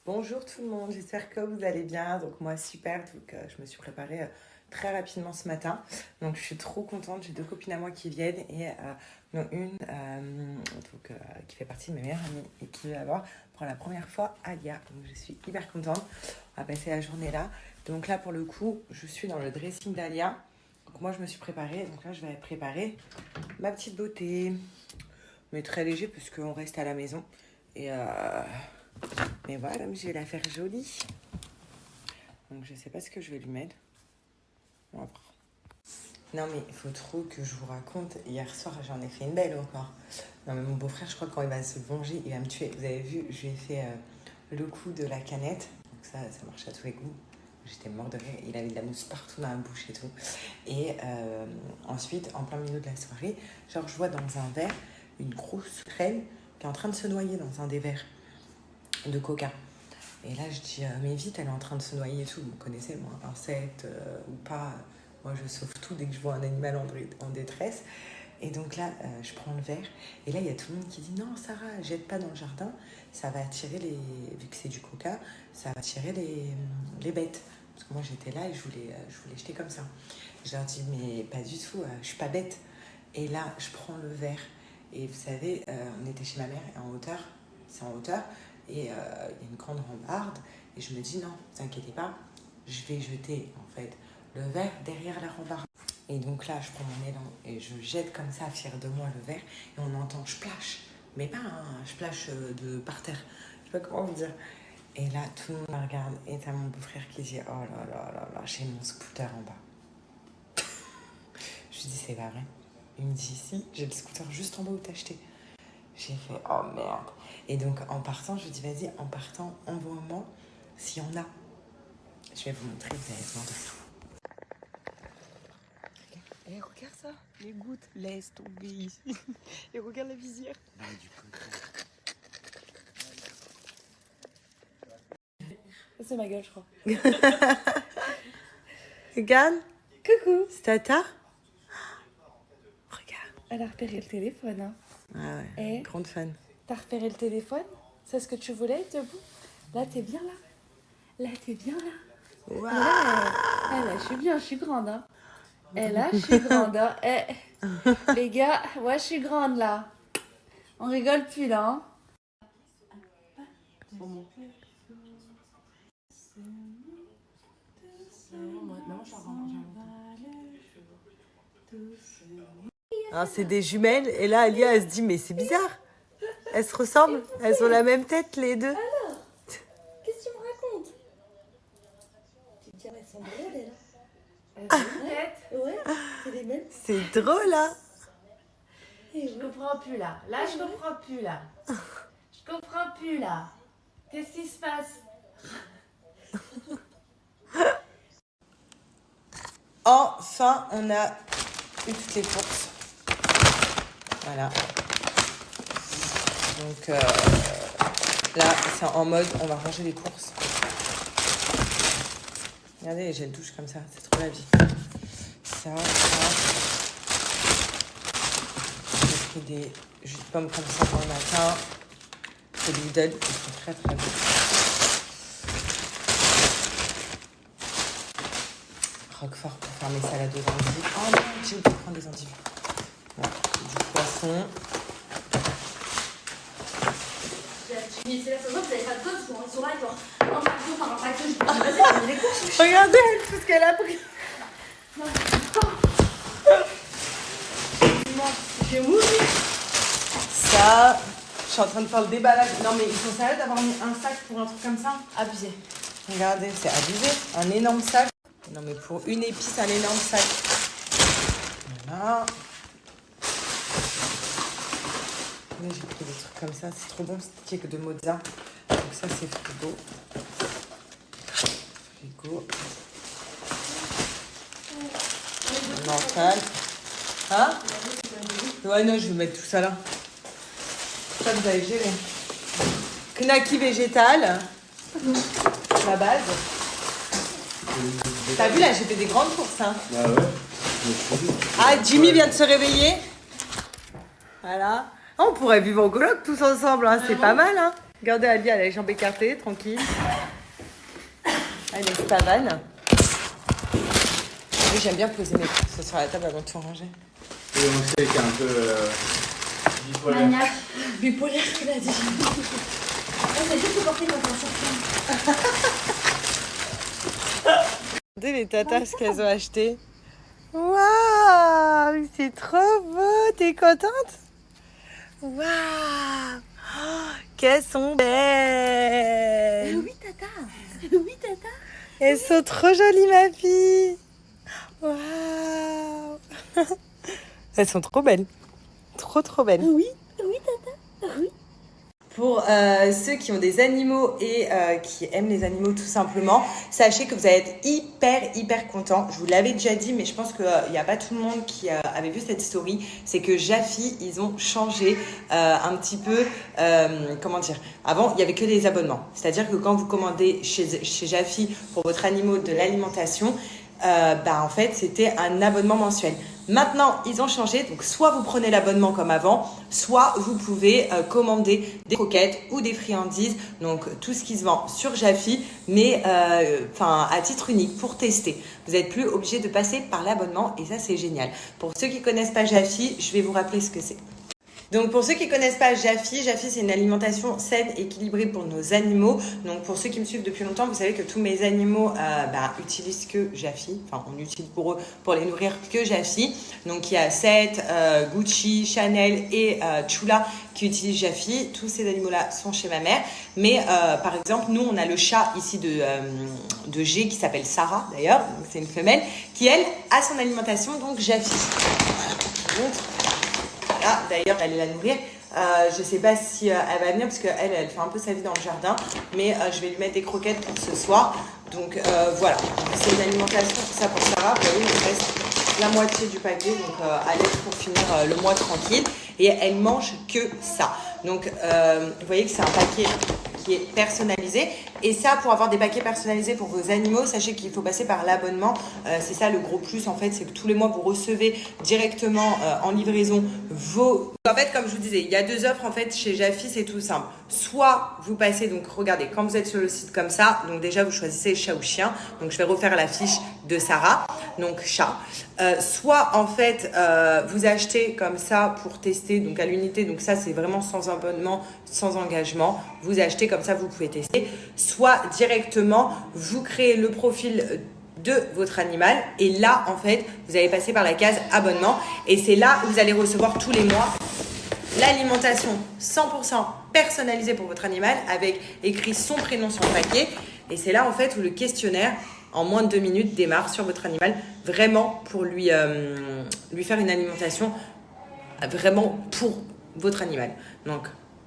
Bonjour tout le monde, j'espère que vous allez bien. Donc moi super, donc je me suis préparée très rapidement ce matin. Donc je suis trop contente, j'ai deux copines à moi qui viennent et dont une qui fait partie de mes meilleures amies et qui va voir pour la première fois Alia. Donc je suis hyper contente, on va passer la journée là. Donc là pour le coup, je suis dans le dressing d'Alia. Donc moi je me suis préparée, donc là je vais préparer ma petite beauté. Mais très léger parce qu'on reste à la maison. Mais voilà, je vais la faire jolie. Donc je sais pas ce que je vais lui mettre. Bon, après. Non mais il faut trop que je vous raconte. Hier soir j'en ai fait une belle encore. Non mais mon beau-frère, je crois quand il va se venger, il va me tuer. Vous avez vu, je lui ai fait le coup de la canette. Donc ça marche à tous les coups. J'étais mort de rire. Il avait de la mousse partout dans la bouche et tout. Et ensuite, en plein milieu de la soirée, genre je vois dans un verre une grosse crème qui est en train de se noyer dans un des verres de coca. Et là, je dis, mais vite, elle est en train de se noyer et tout. Vous me connaissez, moi, insecte ou pas. Moi, je sauve tout dès que je vois un animal en détresse. Et donc là, je prends le verre. Et là, il y a tout le monde qui dit, non, Sarah, jette pas dans le jardin. Ça va attirer les... Vu que c'est du coca, ça va attirer les bêtes. Parce que moi, j'étais là et je voulais jeter comme ça. Je leur dis, mais pas du tout, je suis pas bête. Et là, je prends le verre. Et vous savez, on était chez ma mère en hauteur. C'est en hauteur. Et il y a une grande rambarde. Et je me dis, non, ne vous inquiétez pas, je vais jeter en fait le verre derrière la rambarde. Et donc là, je prends mon élan et je jette comme ça, fière de moi, le verre. Et on entend splash. Mais pas un splash de par terre. Je sais pas comment vous dire. Et là, tout le monde me regarde. Et t'as mon beau-frère qui dit, oh là là là là, j'ai mon scooter en bas. Je lui dis, c'est pas vrai. Il me dit, si, j'ai le scooter juste en bas où t'as acheté. J'ai fait, oh merde. Et donc, en partant, je lui dis, vas-y, en partant, envoie-moi s'il y en a. Je vais vous montrer, vous allez voir de tout. Et regarde ça, les gouttes, laisse tomber ici. Et regarde la visière. C'est ma gueule, je crois. Regarde. Coucou. C'est Tata. Regarde. Elle a repéré le téléphone. Hein. Ah ouais, Et grande fan. t'as repéré le téléphone? C'est ce que tu voulais être debout? Là, t'es bien là. Là, t'es bien là. Wow. Là, je suis bien, je suis grande. Hein. Et là, je suis grande. Hein. Les gars, ouais, je suis grande là. On rigole plus là. Hein. Alors, c'est des jumelles. Et là, Alia, elle se dit, mais c'est bizarre. Elles se ressemblent. Elles ont la même tête, les deux. Alors, qu'est-ce que tu me racontes? Tu te dis, elles sont drôles, elles. Elles ont une tête. Ouais, c'est les mêmes. C'est drôle, hein. Je comprends plus là. Là, je comprends plus là. Je comprends plus là. Qu'est-ce qui se passe? Enfin, on a eu toutes les courses. Voilà. Donc là, c'est en mode, on va ranger les courses. Regardez les gels douche comme ça, c'est trop la vie. Ça. J'ai pris des jus de pommes comme ça pour le matin. C'est du Lidl, ils sont très très bons. Roquefort pour faire mes salades aux endives. Oh non, j'ai oublié de prendre des endives. Bon, du poisson. C'est la saison, vous avez pas de code, ils sont là, genre, un paquet par un paquet, je me dis, vas-y, les courses. Regardez tout ce qu'elle a pris. J'ai mouru. Ça, je suis en train de faire le déballage. Non mais ils sont sérieux d'avoir mis un sac pour un truc comme ça? Abusé. Regardez, c'est abusé. Un énorme sac. Non mais pour une épice, un énorme sac. Voilà. Là, j'ai pris des trucs comme ça. C'est trop bon, c'est cake de mozza. Donc ça, c'est frigo. Frigo. Mental. Hein? Ouais, non, je vais mettre tout ça là. Ça, vous allez gérer. Knacky végétal. La base. T'as vu là, j'ai fait des grandes courses. Hein. Ah ouais. Ah, Jimmy vient de se réveiller. Voilà. Oh, on pourrait vivre en coloc tous ensemble, hein. C'est pas mal. Hein. Regardez Ali, elle a les jambes écartées, tranquille. Elle est pavane. Oui, j'aime bien poser mes trucs sur la table avant de tout ranger. Et on sait qu'il est un peu bipolaire. Maniaque. Bipolaire, tu l'as dit. C'est juste porter quand on sort. Regardez les tatas qu'elles ont achetées. Waouh, c'est trop beau. T'es contente? Waouh, oh, qu'elles sont belles. Oui, tata. Oui, tata. Elles sont trop jolies, ma fille. Waouh. Elles sont trop belles. Trop belles. Oui, oui, tata. Oui. Pour ceux qui ont des animaux et qui aiment les animaux tout simplement, sachez que vous allez être hyper contents. Je vous l'avais déjà dit, mais je pense qu'il n'y a pas tout le monde qui avait vu cette story. C'est que Jafi, ils ont changé un petit peu, comment dire, avant il n'y avait que des abonnements. C'est-à-dire que quand vous commandez chez Jafi pour votre animal de l'alimentation, en fait c'était un abonnement mensuel. Maintenant, ils ont changé, donc soit vous prenez l'abonnement comme avant, soit vous pouvez commander des croquettes ou des friandises, donc tout ce qui se vend sur Jafi, mais à titre unique pour tester. Vous n'êtes plus obligé de passer par l'abonnement et ça c'est génial. Pour ceux qui ne connaissent pas Jafi, je vais vous rappeler ce que c'est. Donc pour ceux qui ne connaissent pas Jafi, c'est une alimentation saine et équilibrée pour nos animaux. Donc pour ceux qui me suivent depuis longtemps, vous savez que tous mes animaux utilisent que Jafi. Enfin, on utilise pour eux, pour les nourrir, que Jafi. Donc il y a Seth, Gucci, Chanel et Chula qui utilisent Jafi. Tous ces animaux-là sont chez ma mère. Mais par exemple, nous, on a le chat ici de G qui s'appelle Sarah d'ailleurs. C'est une femelle qui, elle, a son alimentation, donc Jafi. Voilà. Là, d'ailleurs, elle est la nourrir. Je ne sais pas si elle va venir parce qu'elle fait un peu sa vie dans le jardin. Mais je vais lui mettre des croquettes pour ce soir. Donc voilà, c'est une alimentation, ça pour Sarah. Vous voyez, il me reste la moitié du paquet. Donc à l'aide pour finir le mois tranquille. Et elle mange que ça. Donc vous voyez que c'est un paquet qui est personnalisé. Et ça, pour avoir des paquets personnalisés pour vos animaux, sachez qu'il faut passer par l'abonnement. C'est ça le gros plus en fait, c'est que tous les mois vous recevez directement en livraison vos... En fait, comme je vous disais, il y a deux offres en fait chez Jafi, c'est tout simple. Soit vous passez, donc regardez, quand vous êtes sur le site comme ça, donc déjà vous choisissez chat ou chien. Donc je vais refaire la fiche de Sarah, donc chat. Soit en fait vous achetez comme ça pour tester, donc à l'unité, donc ça c'est vraiment sans abonnement, sans engagement. Vous achetez comme ça, vous pouvez tester. Soit directement, vous créez le profil de votre animal et là, en fait, vous allez passer par la case abonnement et c'est là où vous allez recevoir tous les mois l'alimentation 100% personnalisée pour votre animal avec écrit son prénom sur le paquet et c'est là, en fait, où le questionnaire, en moins de 2 minutes, démarre sur votre animal vraiment pour lui faire une alimentation vraiment pour votre animal. Donc,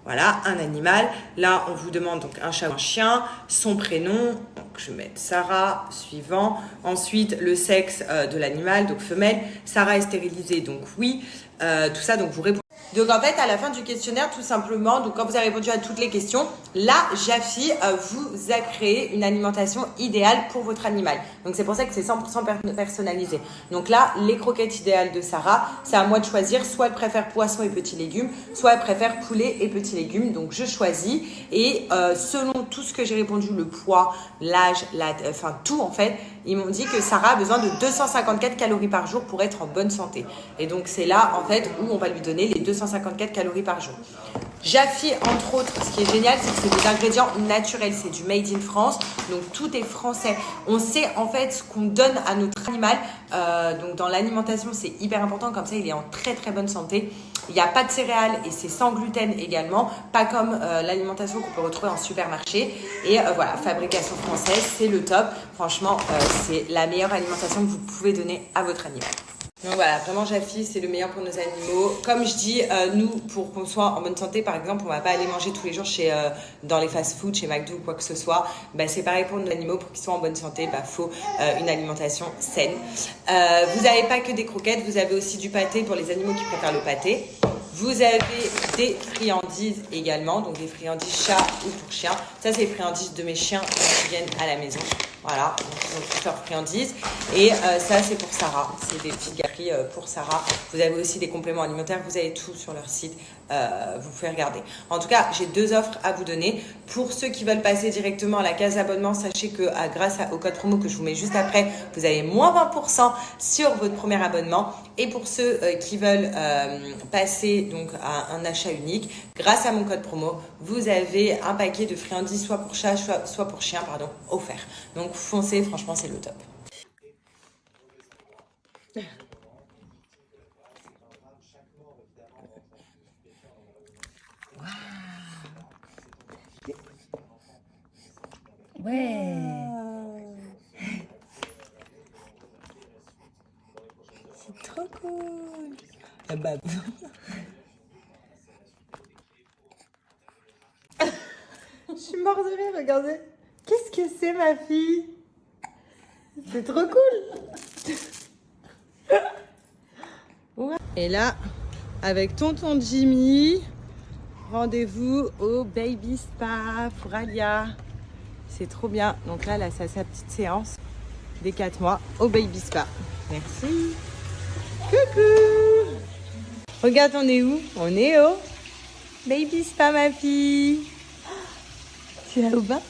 voilà, un animal. Là, on vous demande donc un chat ou un chien, son prénom. Donc, je vais mettre Sarah, suivant. Ensuite, le sexe de l'animal, donc femelle. Sarah est stérilisée, donc oui. Tout ça, donc vous répondez. Donc en fait, à la fin du questionnaire, tout simplement, donc quand vous avez répondu à toutes les questions, là, Jafi vous a créé une alimentation idéale pour votre animal. Donc c'est pour ça que c'est 100% personnalisé. Donc là, les croquettes idéales de Sarah, c'est à moi de choisir. Soit elle préfère poisson et petits légumes, soit elle préfère poulet et petits légumes. Donc je choisis et selon tout ce que j'ai répondu, le poids, l'âge, tout en fait, ils m'ont dit que Sarah a besoin de 254 calories par jour pour être en bonne santé. Et donc c'est là en fait où on va lui donner les 254 calories par jour. Jafi, entre autres, ce qui est génial, c'est que c'est des ingrédients naturels, c'est du made in France, donc tout est français. On sait en fait ce qu'on donne à notre animal, donc dans l'alimentation c'est hyper important, comme ça il est en très très bonne santé. Il n'y a pas de céréales et c'est sans gluten également, pas comme l'alimentation qu'on peut retrouver en supermarché. Et voilà, fabrication française, c'est le top. Franchement, c'est la meilleure alimentation que vous pouvez donner à votre animal. Donc voilà, vraiment Jafi, c'est le meilleur pour nos animaux. Comme je dis, nous, pour qu'on soit en bonne santé, par exemple, on va pas aller manger tous les jours dans les fast-food, chez McDo ou quoi que ce soit. C'est pareil pour nos animaux, pour qu'ils soient en bonne santé, faut une alimentation saine. Vous n'avez pas que des croquettes, vous avez aussi du pâté pour les animaux qui préfèrent le pâté. Vous avez des friandises également, donc des friandises chat ou pour chien. Ça, c'est les friandises de mes chiens qui viennent à la maison. Voilà, donc ils ont toutes leurs friandises. Et ça, c'est pour Sarah. C'est des petites gâteries pour Sarah. Vous avez aussi des compléments alimentaires. Vous avez tout sur leur site. Vous pouvez regarder. En tout cas, j'ai 2 offres à vous donner. Pour ceux qui veulent passer directement à la case abonnement, sachez que grâce au code promo que je vous mets juste après, vous avez moins 20% sur votre premier abonnement. Et pour ceux qui veulent passer donc à un achat unique, grâce à mon code promo, vous avez un paquet de friandises soit pour chat, soit pour chien, offert. Donc foncez, franchement, c'est le top. Ouais. C'est trop cool. La bave. Je suis morte de rire, regardez. Qu'est-ce que c'est, ma fille? C'est trop cool. Ouais. Et là, avec tonton Jimmy, rendez-vous au Baby Spa pour Alia. C'est trop bien. Donc là, c'est sa petite séance des 4 mois au Baby Spa. Merci. Coucou. Regarde, on est où? On est au Baby Spa, ma fille. Tu vas au bain?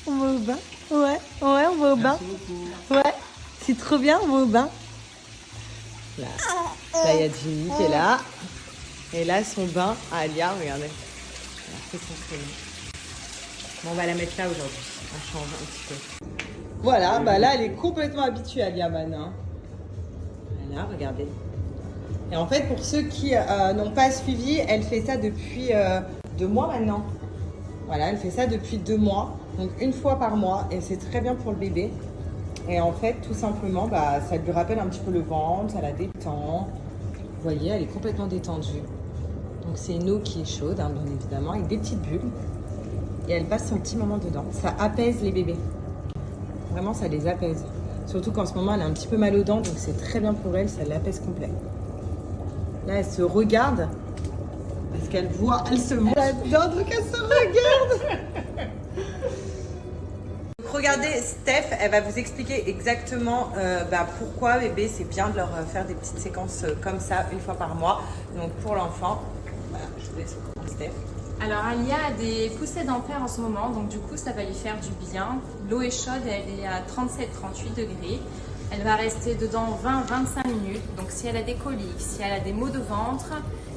On va au bain? Ouais, on va au bain. Ouais, c'est trop bien, on va au bain. Là, il y a Jimmy qui est là. Et là, son bain à Alia, regardez. Elle a fait son prénom. Bon, on va la mettre là aujourd'hui. On change un petit peu. Voilà, bah là, elle est complètement habituée à Alia maintenant. Voilà, regardez. Et en fait, pour ceux qui n'ont pas suivi, elle fait ça depuis 2 mois maintenant. Voilà, elle fait ça depuis 2 mois. Donc, 1 fois par mois. Et c'est très bien pour le bébé. Et en fait, tout simplement, ça lui rappelle un petit peu le ventre, ça la détend. Vous voyez, elle est complètement détendue. Donc, c'est une eau qui est chaude, hein, bien évidemment, avec des petites bulles. Et elle passe son petit moment dedans. Ça apaise les bébés. Vraiment, ça les apaise. Surtout qu'en ce moment, elle a un petit peu mal aux dents, donc c'est très bien pour elle, ça l'apaise complet. Là, elle se regarde, parce qu'elle voit, elle se voit là-dedans, donc elle se regarde. Donc, regardez, Steph, elle va vous expliquer exactement pourquoi bébé, c'est bien de leur faire des petites séquences comme ça, 1 fois par mois. Donc pour l'enfant, voilà, je vous laisse reprendre Steph. Alors Alia a des poussées dentaires en ce moment, donc du coup ça va lui faire du bien. L'eau est chaude, elle est à 37-38 degrés. Elle va rester dedans 20-25 minutes. Donc si elle a des coliques, si elle a des maux de ventre,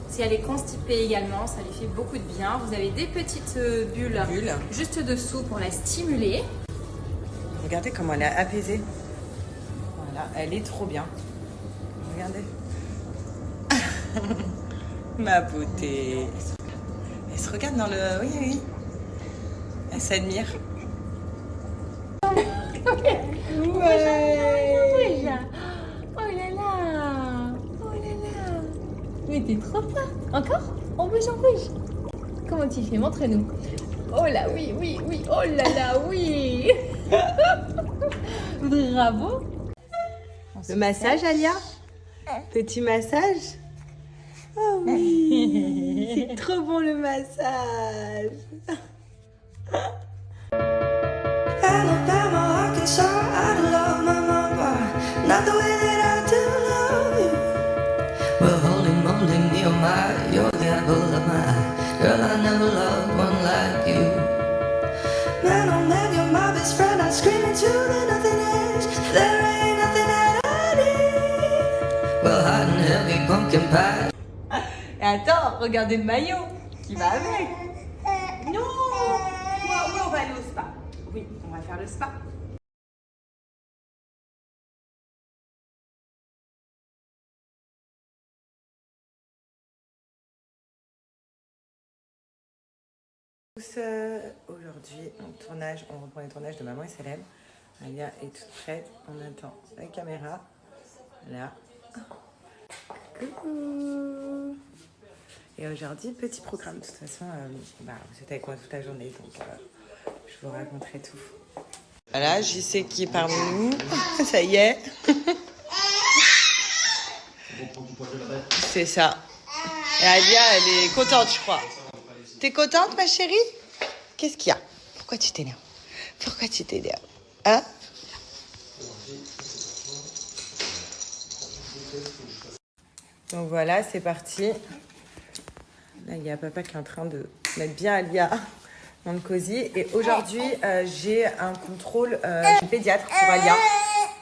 si elle est constipée également, ça lui fait beaucoup de bien. Vous avez des petites bulles juste dessous pour la stimuler. Regardez comment elle est apaisée. Voilà, elle est trop bien. Regardez. Ma beauté. Elle se regarde dans le... Oui, oui. Elle s'admire. Ouais. Oh là là. Oh là là. Mais t'es trop forte. Encore? On bouge, on bouge. Comment tu fais? Montre-nous. Oh là, oui, oui, oui. Oh là là, oui. Bravo. Le massage, Alia? Petit massage? Oh oui. C'est trop bon le massage. Alabama, Arkansas, I love my mama, not the way that I do love you. Well, holy moly, me oh my, you're the apple of my eye. Girl, I never loved one like you. Man, oh man, you're my best friend. I scream into the nothingness. There ain't nothing that I need. Well, hot and heavy pumpkin pie. Et attends, regardez le maillot qui va avec. Non. Oui, on va aller au spa. Oui, on va faire le spa. Aujourd'hui, on reprend les tournages de Maman et Salem. Alia est toute prête, on attend la caméra. Là. Coucou. Et aujourd'hui, petit programme. De toute façon, vous êtes avec moi toute la journée, donc je vous raconterai tout. Voilà, JC qui est parmi nous. Ça y est. C'est ça. Et Alia, elle est contente, je crois. T'es contente, ma chérie? Qu'est-ce qu'il y a? Pourquoi tu t'énerves? Pourquoi tu t'énerves? Hein? Donc voilà, c'est parti. Là, il y a papa qui est en train de mettre bien Alia dans le cosy. Et aujourd'hui, j'ai un contrôle du pédiatre pour Alia.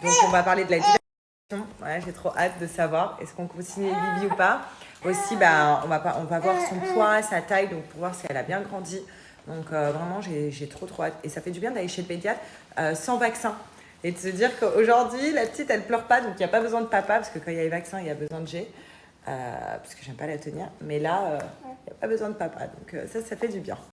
Donc, on va parler de la dilatation. Voilà, j'ai trop hâte de savoir est-ce qu'on continue Bibi ou pas. Aussi, bah, on va voir son poids, sa taille, donc pour voir si elle a bien grandi. Donc, vraiment, j'ai trop hâte. Et ça fait du bien d'aller chez le pédiatre sans vaccin. Et de se dire qu'aujourd'hui, la petite, elle pleure pas, donc il n'y a pas besoin de papa, parce que quand il y a les vaccins, il y a besoin de G. Parce que j'aime pas la tenir. Mais là, il n'y a pas besoin de papa. Donc ça fait du bien.